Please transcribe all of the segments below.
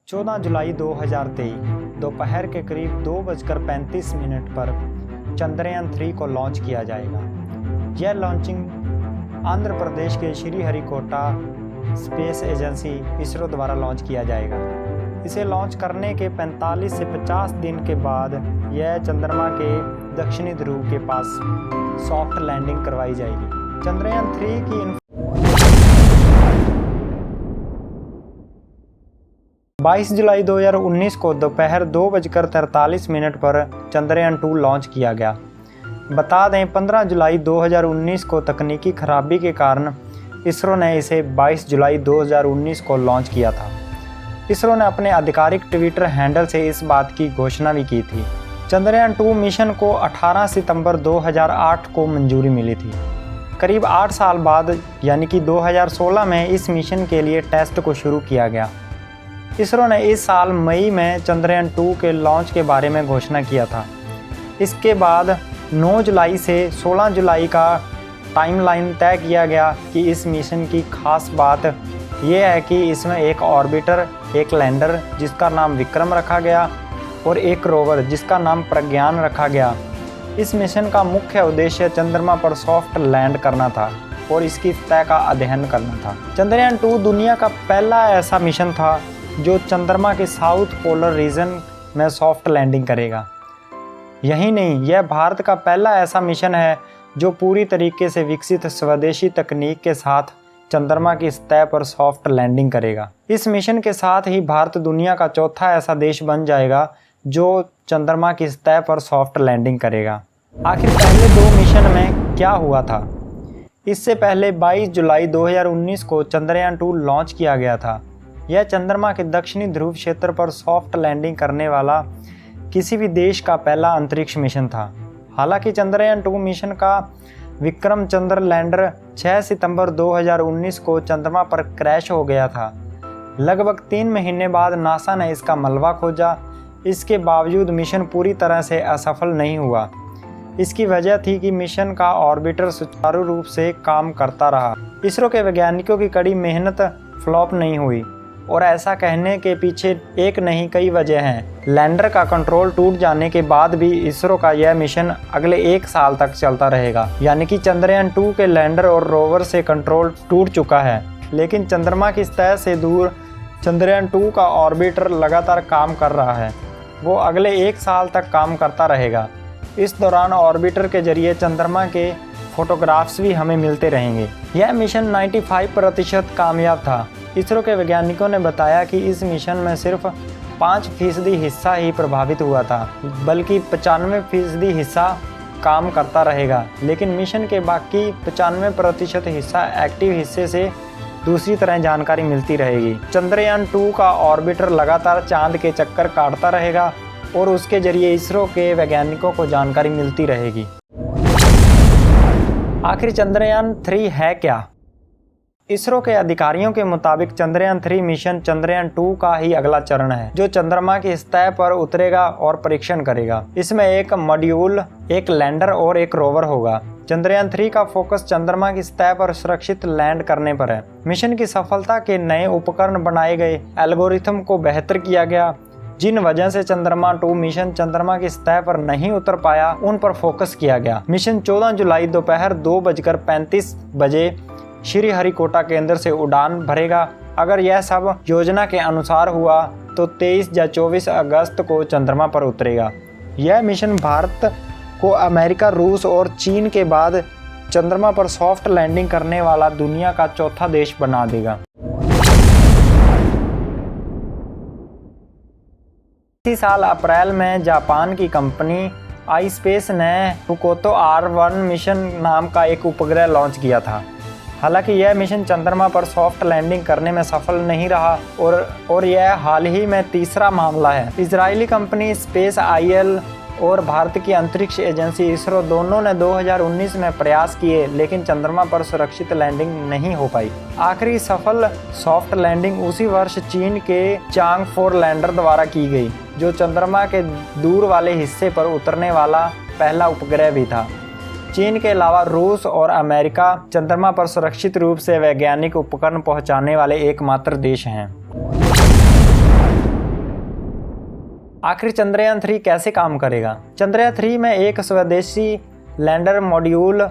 14 जुलाई 2023 दोपहर के करीब 2:35 पर चंद्रयान 3 को लॉन्च किया जाएगा। यह लॉन्चिंग आंध्र प्रदेश के श्रीहरिकोटा स्पेस एजेंसी इसरो द्वारा लॉन्च किया जाएगा। इसे लॉन्च करने के 45 से 50 दिन के बाद यह चंद्रमा के दक्षिणी ध्रुव के पास सॉफ्ट लैंडिंग करवाई जाएगी। चंद्रयान 3 की 22 जुलाई 2019 को दोपहर 2:43 पर चंद्रयान 2 लॉन्च किया गया। बता दें 15 जुलाई 2019 को तकनीकी खराबी के कारण इसरो ने इसे 22 जुलाई 2019 को लॉन्च किया था। इसरो ने अपने आधिकारिक ट्विटर हैंडल से इस बात की घोषणा भी की थी। चंद्रयान 2 मिशन को 18 सितंबर 2008 को मंजूरी मिली थी। करीब 8 साल बाद यानी कि 2016 में इस मिशन के लिए टेस्ट को शुरू किया गया। इसरो ने इस साल मई में चंद्रयान 2 के लॉन्च के बारे में घोषणा किया था। इसके बाद 9 जुलाई से 16 जुलाई का टाइमलाइन तय किया गया कि इस मिशन की खास बात यह है कि इसमें एक ऑर्बिटर, एक लैंडर जिसका नाम विक्रम रखा गया और एक रोवर जिसका नाम प्रज्ञान रखा गया। इस मिशन का मुख्य उद्देश्य चंद्रमा पर सॉफ्ट लैंड करना था और इसकी सतह का अध्ययन करना था। चंद्रयान 2 दुनिया का पहला ऐसा मिशन था जो चंद्रमा के साउथ पोलर रीजन में सॉफ्ट लैंडिंग करेगा। यही नहीं, यह भारत का पहला ऐसा मिशन है जो पूरी तरीके से विकसित स्वदेशी तकनीक के साथ चंद्रमा की सतह पर सॉफ्ट लैंडिंग करेगा। इस मिशन के साथ ही भारत दुनिया का चौथा ऐसा देश बन जाएगा जो चंद्रमा की सतह पर सॉफ्ट लैंडिंग करेगा। आखिर पहले 2 मिशन में क्या हुआ था? इससे पहले 22 जुलाई 2019 को चंद्रयान 2 लॉन्च किया गया था। यह चंद्रमा के दक्षिणी ध्रुव क्षेत्र पर सॉफ्ट लैंडिंग करने वाला किसी भी देश का पहला अंतरिक्ष मिशन था। हालांकि चंद्रयान 2 मिशन का विक्रम चंद्र लैंडर 6 सितंबर 2019 को चंद्रमा पर क्रैश हो गया था। लगभग 3 महीने बाद नासा ने इसका मलबा खोजा। इसके बावजूद मिशन पूरी तरह से असफल नहीं हुआ। इसकी वजह थी कि मिशन का ऑर्बिटर सुचारू रूप से काम करता रहा। इसरो के वैज्ञानिकों की कड़ी मेहनत फ्लॉप नहीं हुई और ऐसा कहने के पीछे एक नहीं कई वजह हैं। लैंडर का कंट्रोल टूट जाने के बाद भी इसरो का यह मिशन अगले 1 साल तक चलता रहेगा। यानी कि चंद्रयान 2 के लैंडर और रोवर से कंट्रोल टूट चुका है, लेकिन चंद्रमा की सतह से दूर चंद्रयान 2 का ऑर्बिटर लगातार काम कर रहा है। वो अगले 1 साल तक काम करता रहेगा। इस दौरान ऑर्बिटर के जरिए चंद्रमा के फोटोग्राफ्स भी हमें मिलते रहेंगे। यह मिशन 95% कामयाब था। इसरो के वैज्ञानिकों ने बताया कि इस मिशन में सिर्फ 5% हिस्सा ही प्रभावित हुआ था, बल्कि 95% हिस्सा काम करता रहेगा। लेकिन मिशन के बाकी 95% हिस्सा एक्टिव हिस्से से दूसरी तरह जानकारी मिलती रहेगी। चंद्रयान 2 का ऑर्बिटर लगातार चांद के चक्कर काटता रहेगा और उसके जरिए इसरो के वैज्ञानिकों को जानकारी मिलती रहेगी। आखिर चंद्रयान 3 है क्या? इसरो के अधिकारियों के मुताबिक चंद्रयान 3 मिशन चंद्रयान 2 का ही अगला चरण है, जो चंद्रमा की सतह पर उतरेगा और परीक्षण करेगा। इसमें एक मॉड्यूल, एक लैंडर और एक रोवर होगा। चंद्रयान 3 का फोकस चंद्रमा की सतह पर सुरक्षित लैंड करने पर है। मिशन की सफलता के नए उपकरण बनाए गए, एल्गोरिथम को बेहतर किया गया। जिन वजह से चंद्रमा 2 मिशन चंद्रमा की सतह पर नहीं उतर पाया, उन पर फोकस किया गया। मिशन 14 जुलाई दोपहर 2:35 श्रीहरिकोटा केंद्र से उड़ान भरेगा। अगर यह सब योजना के अनुसार हुआ तो 23 या 24 अगस्त को चंद्रमा पर उतरेगा। यह मिशन भारत को अमेरिका, रूस और चीन के बाद चंद्रमा पर सॉफ्ट लैंडिंग करने वाला दुनिया का चौथा देश बना देगा। इसी साल अप्रैल में जापान की कंपनी आईस्पेस ने फुकोतो R1 मिशन नाम का एक उपग्रह लॉन्च किया था। हालांकि यह मिशन चंद्रमा पर सॉफ्ट लैंडिंग करने में सफल नहीं रहा और यह हाल ही में तीसरा मामला है। इजरायली कंपनी स्पेस IL और भारत की अंतरिक्ष एजेंसी इसरो दोनों ने 2019 में प्रयास किए, लेकिन चंद्रमा पर सुरक्षित लैंडिंग नहीं हो पाई। आखिरी सफल सॉफ्ट लैंडिंग उसी वर्ष चीन के चांग 4 लैंडर द्वारा की गई, जो चंद्रमा के दूर वाले हिस्से पर उतरने वाला पहला उपग्रह भी था। चीन के अलावा रूस और अमेरिका चंद्रमा पर सुरक्षित रूप से वैज्ञानिक उपकरण पहुंचाने वाले एकमात्र देश हैं। आखिर चंद्रयान 3 कैसे काम करेगा? चंद्रयान 3 में एक स्वदेशी लैंडर मॉड्यूल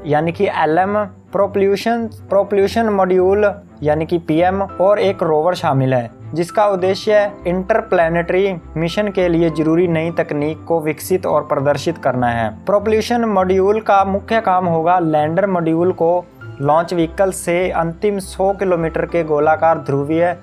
यानी कि LM, प्रोपल्यूशन मॉड्यूल यानी कि PM और एक रोवर शामिल है, जिसका उद्देश्य इंटरप्लैनेटरी मिशन के लिए जरूरी नई तकनीक को विकसित और प्रदर्शित करना है। प्रोपल्यूशन मॉड्यूल का मुख्य काम होगा लैंडर मॉड्यूल को लॉन्च व्हीकल से अंतिम 100 किलोमीटर के गोलाकार ध्रुवीय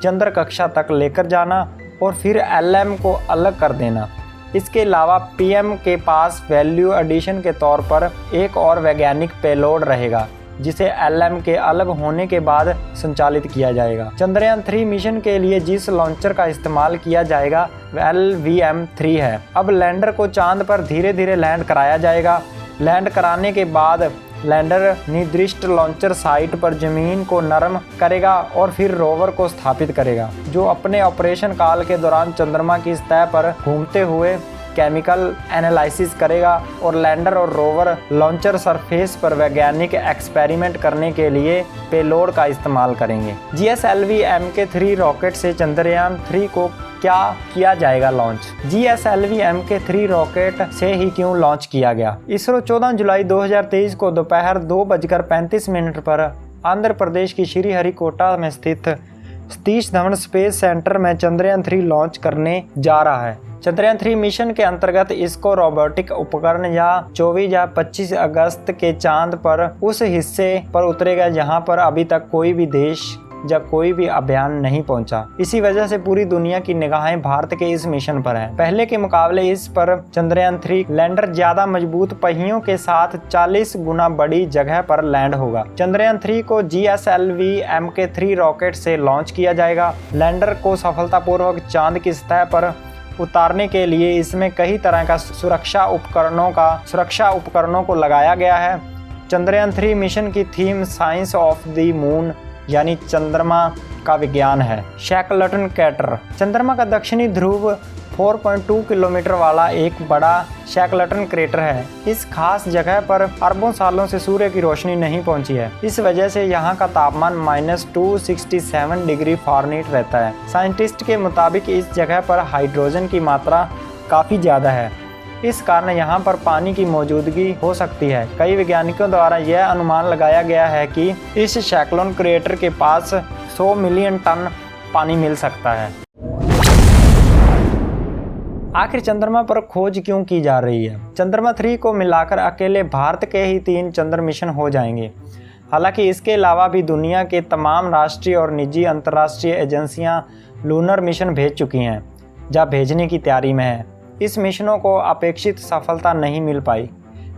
चंद्र कक्षा तक लेकर जाना और फिर LM को अलग कर देना। इसके अलावा PM के पास वैल्यू एडिशन के तौर पर एक और वैज्ञानिक पेलोड रहेगा, जिसे LM के अलग होने के बाद संचालित किया जाएगा। चंद्रयान 3 मिशन के लिए जिस लॉन्चर का इस्तेमाल किया जाएगा वह LVM-3 है। अब लैंडर को चांद पर धीरे धीरे लैंड कराया जाएगा। लैंड कराने के बाद लैंडर निर्दिष्ट लॉन्चर साइट पर जमीन को नरम करेगा और फिर रोवर को स्थापित करेगा, जो अपने ऑपरेशन काल के दौरान चंद्रमा की सतह पर घूमते हुए केमिकल एनालिसिस करेगा और लैंडर और रोवर लॉन्चर सरफेस पर वैज्ञानिक एक्सपेरिमेंट करने के लिए पेलोड का इस्तेमाल करेंगे। GSLV Mk3 रॉकेट से चंद्रयान 3 को क्या किया जाएगा लॉन्च? GSLV Mk3 रॉकेट से ही क्यों लॉन्च किया गया? इसरो 14 जुलाई 2023 को दोपहर 2:35 पर आंध्र प्रदेश की श्रीहरिकोटा में स्थित सतीश धवन स्पेस सेंटर में चंद्रयान 3 लॉन्च करने जा रहा है। चंद्रयान 3 मिशन के अंतर्गत इसको रोबोटिक उपकरण या 24 या 25 अगस्त के चांद पर उस हिस्से पर उतरेगा जहां पर अभी तक कोई भी देश या कोई भी अभियान नहीं पहुंचा। इसी वजह से पूरी दुनिया की निगाहें भारत के इस मिशन पर हैं। पहले के मुकाबले इस पर चंद्रयान 3 लैंडर ज्यादा मजबूत पहियों के साथ 40 गुना बड़ी जगह पर लैंड होगा। चंद्रयान 3 को GSLV Mk3 रॉकेट से लॉन्च किया जाएगा। लैंडर को सफलतापूर्वक चांद की सतह पर उतारने के लिए इसमें कई तरह का सुरक्षा उपकरणों को लगाया गया है। चंद्रयान 3 मिशन की theme science of the moon यानी चंद्रमा का विज्ञान है। शैकलटन क्रेटर चंद्रमा का दक्षिणी ध्रुव 4.2 किलोमीटर वाला एक बड़ा शैकलटन क्रेटर है। इस खास जगह पर अरबों सालों से सूर्य की रोशनी नहीं पहुंची है। इस वजह से यहाँ का तापमान -267 डिग्री फ़ारेनहाइट रहता है। साइंटिस्ट के मुताबिक इस जगह पर हाइड्रोजन की मात्रा काफ़ी ज़्यादा है। इस कारण यहाँ पर पानी की मौजूदगी हो सकती है। कई वैज्ञानिकों द्वारा यह अनुमान लगाया गया है कि इस शैकलटन क्रेटर के पास 100 मिलियन टन पानी मिल सकता है। आखिर चंद्रमा पर खोज क्यों की जा रही है? चंद्रमा 3 को मिलाकर अकेले भारत के ही 3 चंद्र मिशन हो जाएंगे। हालांकि इसके अलावा भी दुनिया के तमाम राष्ट्रीय और निजी अंतर्राष्ट्रीय एजेंसियां लूनर मिशन भेज चुकी हैं या भेजने की तैयारी में है। इस मिशनों को अपेक्षित सफलता नहीं मिल पाई।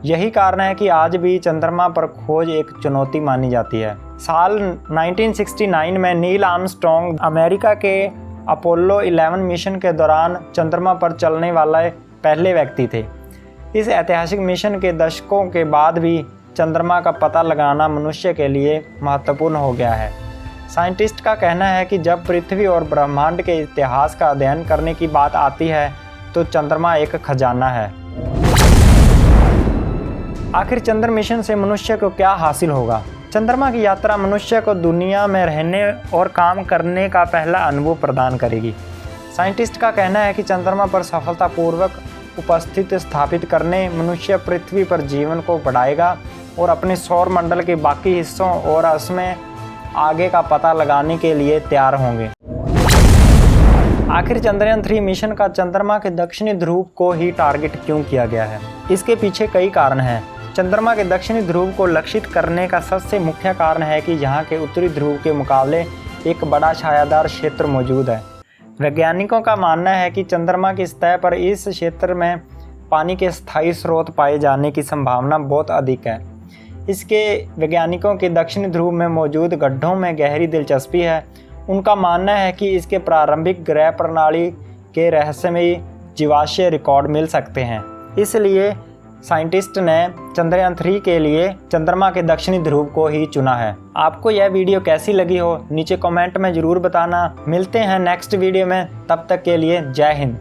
यही कारण है कि आज भी चंद्रमा पर खोज एक चुनौती मानी जाती है। साल 1969 में नील आर्मस्ट्रॉन्ग अमेरिका के अपोलो 11 मिशन के दौरान चंद्रमा पर चलने वाले पहले व्यक्ति थे। इस ऐतिहासिक मिशन के दशकों के बाद भी चंद्रमा का पता लगाना मनुष्य के लिए महत्वपूर्ण हो गया है। साइंटिस्ट का कहना है कि जब पृथ्वी और ब्रह्मांड के इतिहास का अध्ययन करने की बात आती है तो चंद्रमा एक खजाना है। आखिर चंद्र मिशन से मनुष्य को क्या हासिल होगा? चंद्रमा की यात्रा मनुष्य को दुनिया में रहने और काम करने का पहला अनुभव प्रदान करेगी। साइंटिस्ट का कहना है कि चंद्रमा पर सफलतापूर्वक उपस्थिति स्थापित करने मनुष्य पृथ्वी पर जीवन को बढ़ाएगा और अपने सौर मंडल के बाकी हिस्सों और उसमें आगे का पता लगाने के लिए तैयार होंगे। आखिर चंद्रयान 3 मिशन का चंद्रमा के दक्षिणी ध्रुव को ही टारगेट क्यों किया गया है? इसके पीछे कई कारण हैं। चंद्रमा के दक्षिणी ध्रुव को लक्षित करने का सबसे मुख्य कारण है कि यहाँ के उत्तरी ध्रुव के मुकाबले एक बड़ा छायादार क्षेत्र मौजूद है। वैज्ञानिकों का मानना है कि चंद्रमा की सतह पर इस क्षेत्र में पानी के स्थायी स्रोत पाए जाने की संभावना बहुत अधिक है। इसके वैज्ञानिकों के दक्षिणी ध्रुव में मौजूद गड्ढों में गहरी दिलचस्पी है। उनका मानना है कि इसके प्रारंभिक ग्रह प्रणाली के रहस्यमयी जीवाश्म रिकॉर्ड मिल सकते हैं। इसलिए साइंटिस्ट ने चंद्रयान 3 के लिए चंद्रमा के दक्षिणी ध्रुव को ही चुना है। आपको यह वीडियो कैसी लगी हो नीचे कमेंट में ज़रूर बताना। मिलते हैं नेक्स्ट वीडियो में, तब तक के लिए जय हिंद।